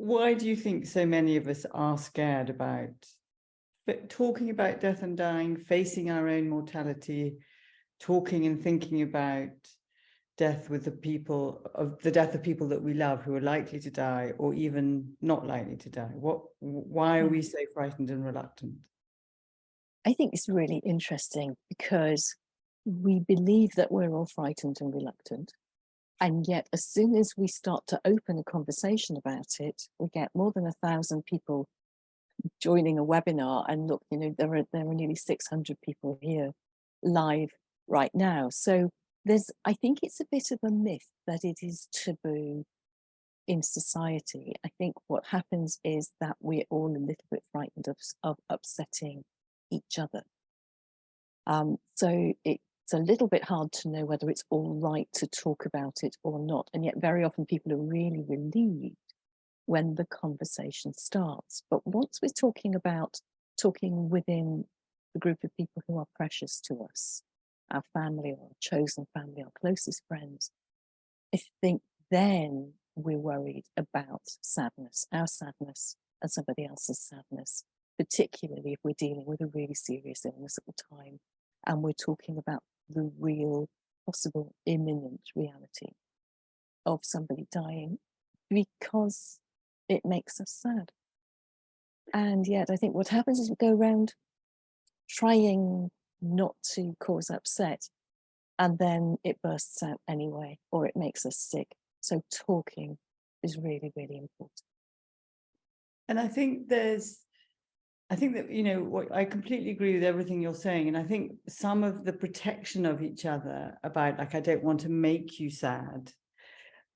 why do you think so many of us are scared about talking about death and dying, facing our own mortality, talking and thinking about death with the death of people that we love who are likely to die or even not likely to die? Why are we so frightened and reluctant? I think it's really interesting because we believe that we're all frightened and reluctant. And yet, as soon as we start to open a conversation about it, we get more than 1,000 people joining a webinar. And look, there are nearly 600 people here live right now. So I think it's a bit of a myth that it is taboo in society. I think what happens is that we're all a little bit frightened of upsetting each other. So it's a little bit hard to know whether it's all right to talk about it or not. And yet very often people are really relieved when the conversation starts. But once we're talking within the group of people who are precious to us, our family or our chosen family, our closest friends, I think then we're worried about sadness, our sadness and somebody else's sadness, particularly if we're dealing with a really serious illness at the time and we're talking about the real, possible, imminent reality of somebody dying, because it makes us sad. And yet I think what happens is we go around trying not to cause upset, and then it bursts out anyway, or it makes us sick. So talking is really, really important. And I think that, I completely agree with everything you're saying. And I think some of the protection of each other about, like, I don't want to make you sad,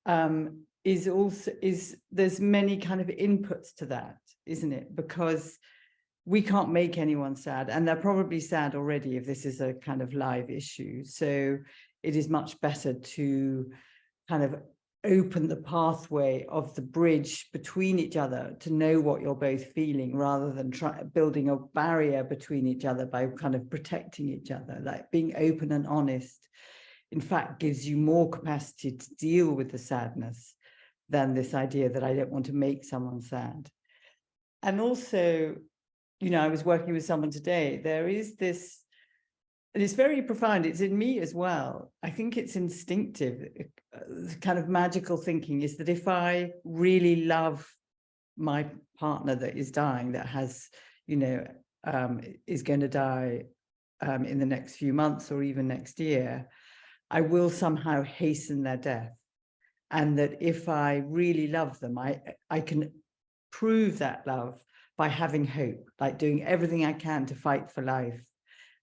there's many kind of inputs to that, isn't it? Because we can't make anyone sad, and they're probably sad already if this is a kind of live issue. So it is much better to kind of open the pathway of the bridge between each other to know what you're both feeling, rather than building a barrier between each other by kind of protecting each other. Like, being open and honest, in fact, gives you more capacity to deal with the sadness than this idea that I don't want to make someone sad. And also, I was working with someone today. There is this, and it's very profound. It's in me as well. I think it's instinctive. Kind of magical thinking is that if I really love my partner that is dying, that has, is going to die in the next few months or even next year, I will somehow hasten their death. And that if I really love them, I can prove that love by having hope, like doing everything I can to fight for life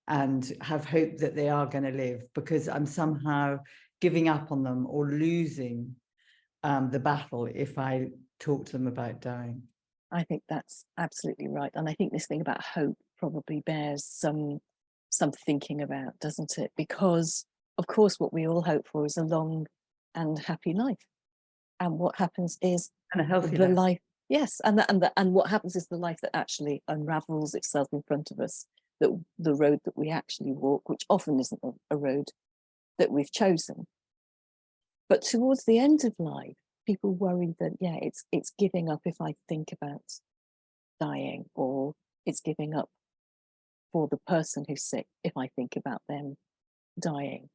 and have hope that they are going to live, because I'm somehow giving up on them or losing the battle if I talk to them about dying. I think that's absolutely right. And I think this thing about hope probably bears some thinking about, doesn't it? Because, of course, what we all hope for is a long and happy life. And what happens is And a healthy life. Yes, and what happens is the life that actually unravels itself in front of us, that the road that we actually walk, which often isn't a road that we've chosen. But towards the end of life, people worry that, it's giving up if I think about dying, or it's giving up for the person who's sick if I think about them dying.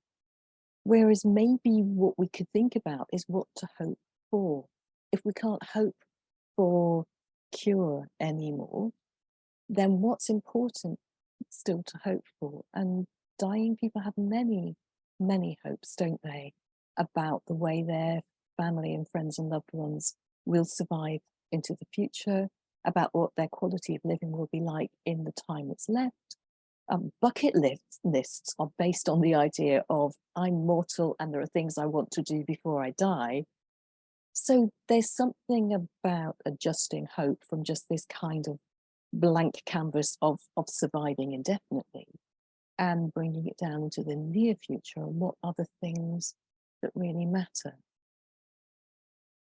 Whereas maybe what we could think about is what to hope for. If we can't hope for cure anymore, then what's important still to hope for? And dying people have many, many hopes, don't they, about the way their family and friends and loved ones will survive into the future, about what their quality of living will be like in the time that's left. Bucket lists are based on the idea of I'm mortal and there are things I want to do before I die. So there's something about adjusting hope from just this kind of blank canvas of surviving indefinitely and bringing it down into the near future and what are the things that really matter.